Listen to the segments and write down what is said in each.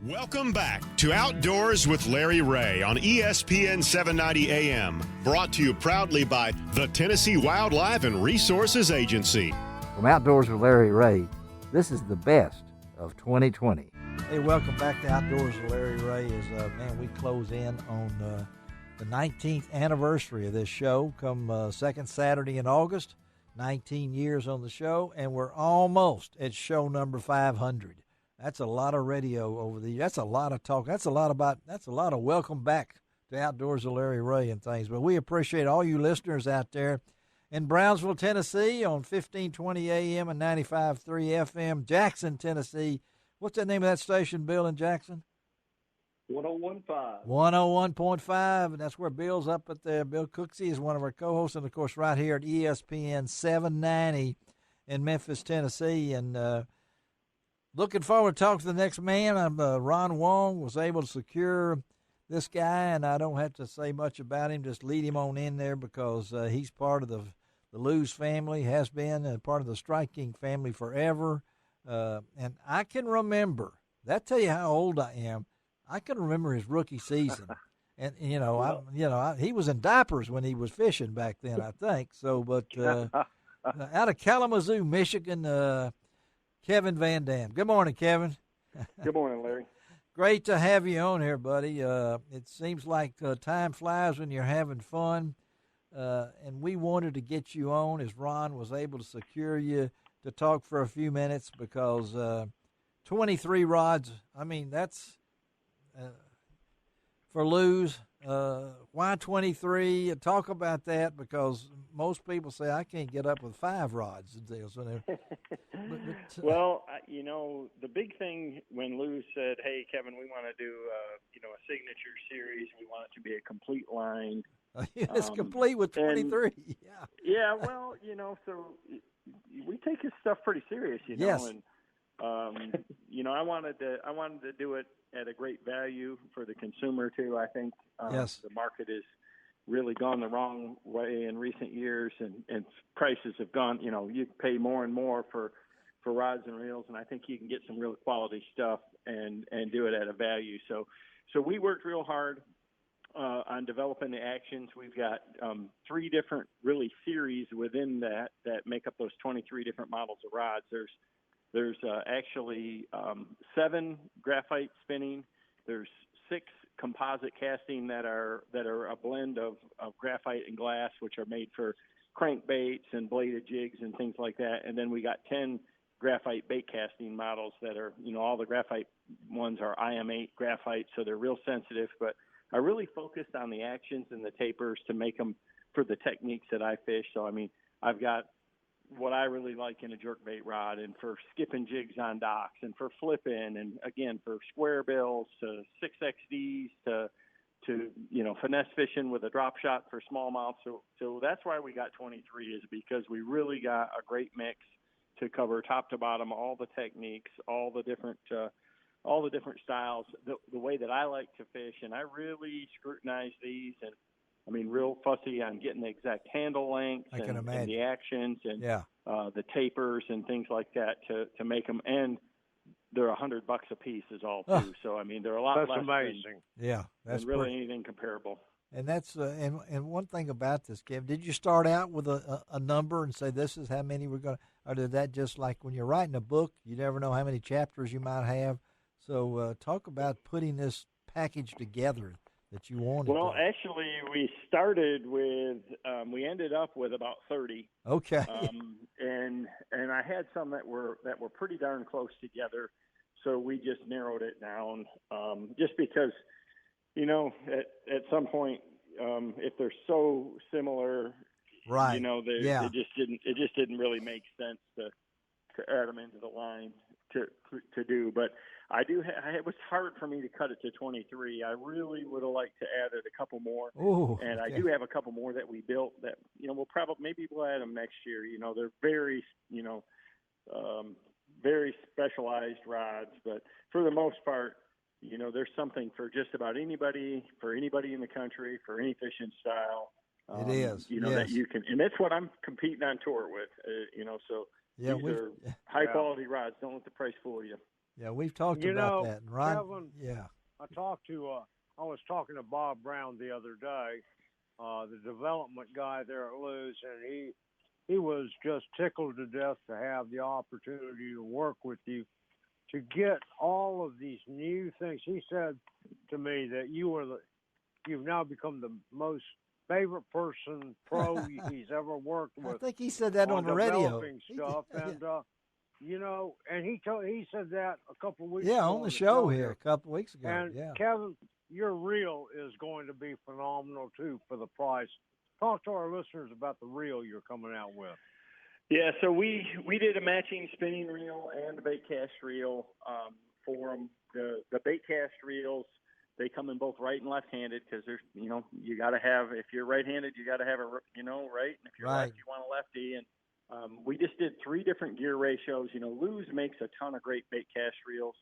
Welcome back to Outdoors with Larry Ray on ESPN 790 AM, brought to you proudly by the Tennessee Wildlife and Resources Agency. From Outdoors with Larry Ray, this is the best of 2020. Hey, welcome back to Outdoors with Larry Ray. We close in on the 19th anniversary of this show come second Saturday in August. 19 years on the show, and we're almost at show number 500. That's a lot of radio over the years. That's a lot of talk. That's a lot of welcome back to Outdoors with Larry Ray and things. But we appreciate all you listeners out there in Brownsville, Tennessee on 1520 AM and 95.3 FM. Jackson, Tennessee. What's the name of that station, Bill, in Jackson? 101.5. 101.5, and that's where Bill's up at there. Bill Cooksey is one of our co-hosts, and, of course, right here at ESPN 790 in Memphis, Tennessee. And looking forward to talking to the next man. Ron Wong was able to secure this guy, and I don't have to say much about him. Just lead him on in there because he's part of the Lewis family, has been, and part of the Strike King family forever. And I can remember, that tell you how old I am, I can remember his rookie season. And, he was in diapers when he was fishing back then, I think. So, but out of Kalamazoo, Michigan, Kevin VanDam. Good morning, Kevin. Good morning, Larry. Great to have you on here, buddy. It seems like time flies when you're having fun, and we wanted to get you on as Ron was able to secure you to talk for a few minutes because 23 rods, I mean, that's for Lewis. Why 23? Talk about that because most people say I can't get up with 5 rods. Well, the big thing when Lou said, "Hey, Kevin, we want to do a signature series. We want it to be a complete line." It's complete with 23. Yeah. Yeah. Well, so we take his stuff pretty serious, Yes. And I wanted to do it at a great value for the consumer too. I think Yes. The market has really gone the wrong way in recent years, and prices have gone. You pay more and more for rods and reels, and I think you can get some real quality stuff and do it at a value. So we worked real hard on developing the actions. We've got 3 different really series within that make up those 23 different models of rods. There's actually 7 graphite spinning. There's 6 composite casting that are a blend of graphite and glass, which are made for crankbaits and bladed jigs and things like that. And then we got 10 graphite bait casting models that are, all the graphite ones are IM8 graphite, so they're real sensitive. But I really focused on the actions and the tapers to make them for the techniques that I fish. So, I've got what I really like in a jerkbait rod, and for skipping jigs on docks, and for flipping, and again for square bills to 6XDs to finesse fishing with a drop shot for smallmouth. So that's why we got 23, is because we really got a great mix to cover top to bottom all the techniques, all the different styles, the way that I like to fish, and I really scrutinize these and. Real fussy on getting the exact handle lengths and the actions and the tapers and things like that to make them. And they're $100 a piece is all too. So they're a lot that's less. Amazing. That's really pretty. Anything comparable. And that's and one thing about this, Kev, did you start out with a number and say this is how many we're going to, or did that just like when you're writing a book, you never know how many chapters you might have? So talk about putting this package together that you wanted. Well, actually, we started with we ended up with about 30. Okay. And I had some that were pretty darn close together, so we just narrowed it down. Just because, at some point, if they're so similar, right? It just didn't really make sense to add them into the line to do, but. It was hard for me to cut it to 23. I really would have liked to add it a couple more. Ooh, and okay. I do have a couple more that we built that, we'll add them next year. They're very, very specialized rods, but for the most part, there's something for just about anybody, in the country, for any fishing style. It is, that you can, and that's what I'm competing on tour with, so these are high quality rods. Don't let the price fool you. Yeah, we've talked You about know, that. And Ron, Kevin, yeah. I was talking to Bob Brown the other day, the development guy there at Lou's, and he was just tickled to death to have the opportunity to work with you to get all of these new things. He said to me that you've now become the most favorite pro he's ever worked I with think he said that on the radio. developing stuff, and and he said that a couple of weeks Yeah, ago on the show here a couple of weeks ago. And yeah. Kevin, your reel is going to be phenomenal too for the price. Talk to our listeners about the reel you're coming out with. Yeah, so we did a matching spinning reel and a bait cast reel for them. The bait cast reels, they come in both right and left-handed because there's, you got to have, if you're right-handed, you got to have a, right, and if you're left, you want a lefty. And we just did 3 different gear ratios. Lou's makes a ton of great bait cast reels.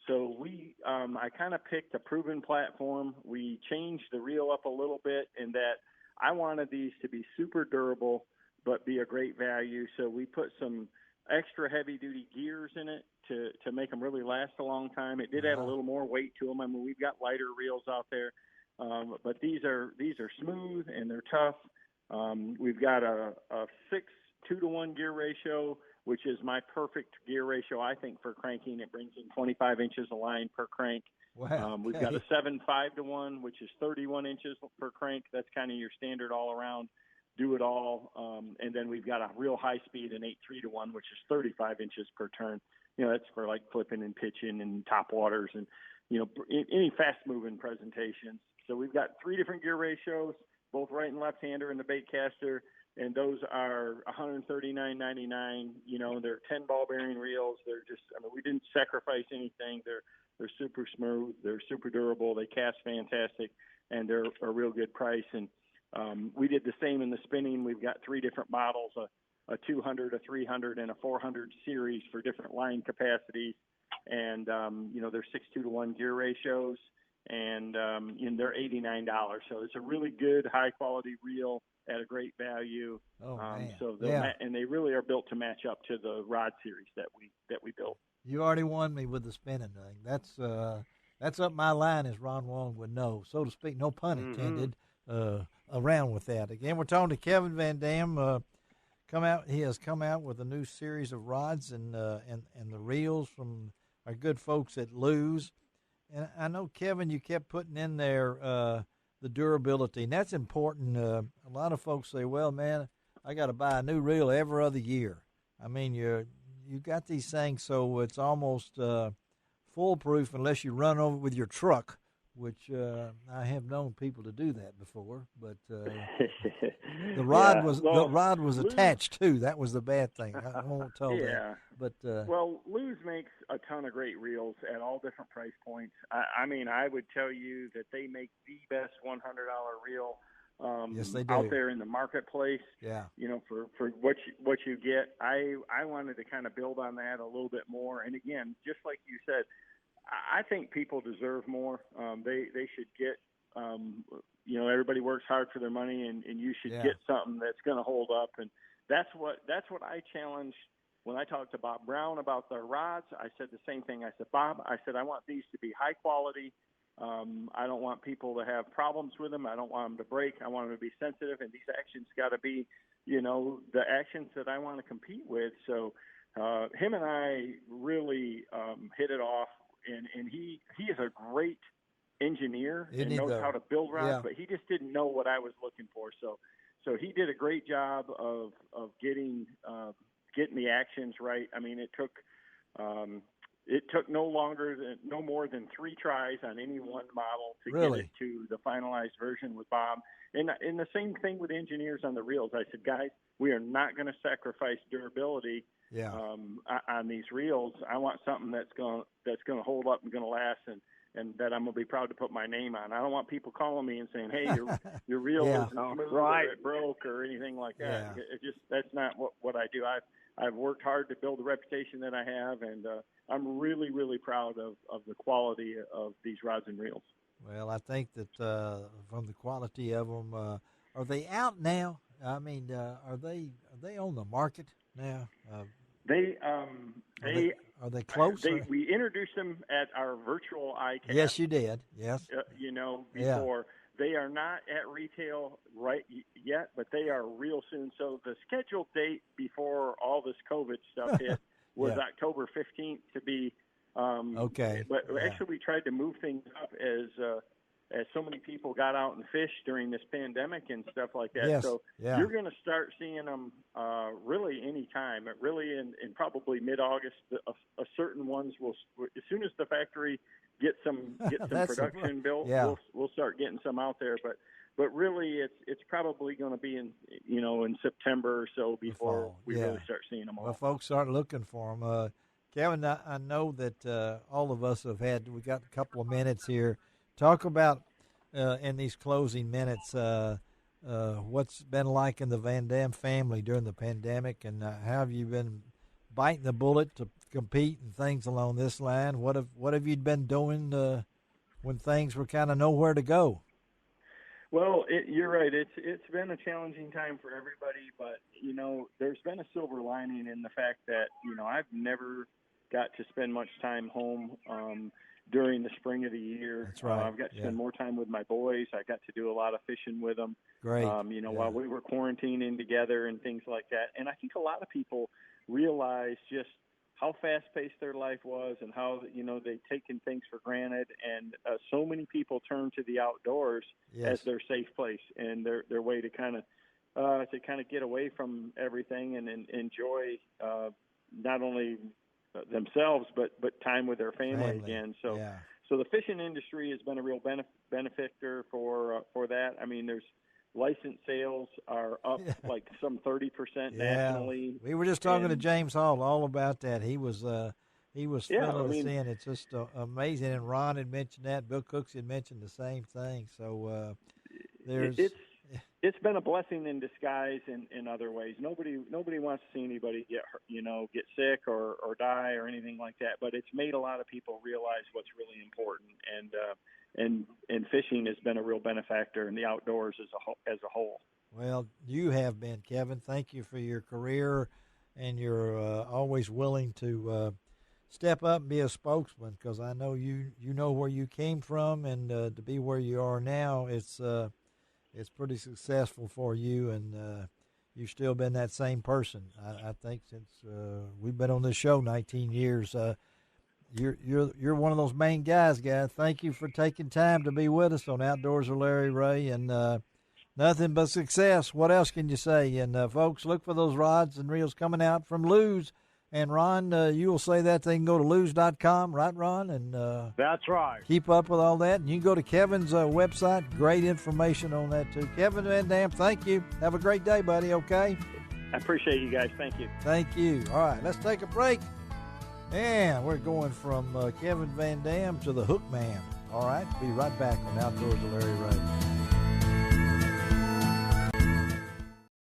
So I kind of picked a proven platform. We changed the reel up a little bit in that I wanted these to be super durable but be a great value. So we put some extra heavy-duty gears in it to make them really last a long time. It did add a little more weight to them. I mean, we've got lighter reels out there, but these are smooth and they're tough. We've got a 6-2-to-1 gear ratio, which is my perfect gear ratio, I think, for cranking. It brings in 25 inches of line per crank. Wow. We've got a 7-5-to-1, which is 31 inches per crank. That's kind of your standard all-around do it all. And then we've got a real high speed, an 8-3-to-1, which is 35 inches per turn. That's for like flipping and pitching and top waters and, any fast moving presentations. So we've got 3 different gear ratios, both right and left hander in the bait caster. And those are $139.99. They're 10 ball bearing reels. They're just, we didn't sacrifice anything. They're super smooth. They're super durable. They cast fantastic, and they're a real good price. And we did the same in the spinning. We've got 3 different models, a 200, a 300, and a 400 series for different line capacities. And, they're 6-2-to-1 gear ratios, and they're $89. So it's a really good, high-quality reel at a great value. Oh, man. So and they really are built to match up to the rod series that we built. You already won me with the spinning thing. That's up my line, as Ron Wong would know, so to speak. No pun intended. Around with that. Again, we're talking to Kevin VanDam. He has come out with a new series of rods and the reels from our good folks at Lou's. And I know, Kevin, you kept putting in there the durability, and that's important. A lot of folks say, "Well, man, I got to buy a new reel every other year." I mean, you got these things so it's almost foolproof unless you run over with your truck, which I have known people to do that before. But the rod was attached too. That was the bad thing. I won't tell that. But Lou's makes a ton of great reels at all different price points. I would tell you that they make the best $100 reel yes, they do. out there in the marketplace. Yeah. For what you get. I wanted to kind of build on that a little bit more. And again, just like you said, I think people deserve more. They should get, everybody works hard for their money, and you should get something that's going to hold up. And that's what I challenged when I talked to Bob Brown about the rods. I said the same thing. I said, Bob, I want these to be high quality. I don't want people to have problems with them. I don't want them to break. I want them to be sensitive, and these actions got to be, the actions that I want to compete with. So him and I really hit it off. And he is a great engineer and knows how to build rods, but he just didn't know what I was looking for. So he did a great job of getting the actions right. I mean, it took no more than 3 tries on any one model to get it to the finalized version with Bob. And the same thing with engineers on the reels. I said, guys, we are not going to sacrifice durability on these reels. I want something that's going to hold up and going to last, and that I'm going to be proud to put my name on. I don't want people calling me and saying, "Hey, your reel is smooth or it broke," or anything like that. It just, that's not what I do. I've worked hard to build the reputation that I have, and I'm really, really proud of the quality of these rods and reels. Well, I think that from the quality of them, are they out now? I mean, are they on the market now? They are they close? we introduced them at our virtual ICAST. Yes, you did. Yes. Before. They are not at retail right yet, but they are real soon. So the scheduled date before all this COVID stuff hit was October 15th to be. Okay. But actually, we tried to move things up as so many people got out and fished during this pandemic and stuff like that. Yes. So you're going to start seeing them really any time. Really in probably mid-August. Certain ones will, as soon as the factory get some production built, we'll start getting some out there. But really, it's probably going to be in September or so before we really start seeing them all. Well, folks start looking for them. Kevin, I know that all of us we got a couple of minutes here. Talk about in these closing minutes what's been like in the VanDam family during the pandemic, and how have you been biting the bullet to compete and things along this line? What have you been doing when things were kind of nowhere to go? Well, you're right. It's been a challenging time for everybody, but there's been a silver lining in the fact that I've never got to spend much time home during the spring of the year. That's right. I've got to spend more time with my boys. I got to do a lot of fishing with them. Great. While we were quarantining together and things like that. And I think a lot of people realize just how fast-paced their life was and how they've taken things for granted. And so many people turn to the outdoors as their safe place and their way to kind of get away from everything and enjoy not only themselves but time with their family again. So the fishing industry has been a real benefactor for that. I mean, there's license sales are up like some 30% nationally. We were just talking to James Hall all about that. He was filling us in. It's just amazing. And Ron had mentioned that. Bill Cooks had mentioned the same thing. So it's been a blessing in disguise in other ways. Nobody wants to see anybody get sick or die or anything like that. But it's made a lot of people realize what's really important, and fishing has been a real benefactor in the outdoors as a whole. Well, you have been, Kevin. Thank you for your career, and you're always willing to step up and be a spokesman, because I know you know where you came from, and to be where you are now, it's pretty successful for you, and you've still been that same person. I think since we've been on this show 19 years. You're one of those main guys. Thank you for taking time to be with us on Outdoors with Larry Ray, and nothing but success. What else can you say? And folks, look for those rods and reels coming out from Lew's. And Ron, you will say that they can go to lew's.com, right, Ron? And that's right. Keep up with all that. And you can go to Kevin's website. Great information on that, too. Kevin VanDam, thank you. Have a great day, buddy, okay? I appreciate you guys. Thank you. Thank you. All right, let's take a break. And we're going from Kevin VanDam to the Hook Man. All right, be right back on Outdoors with Larry Ray.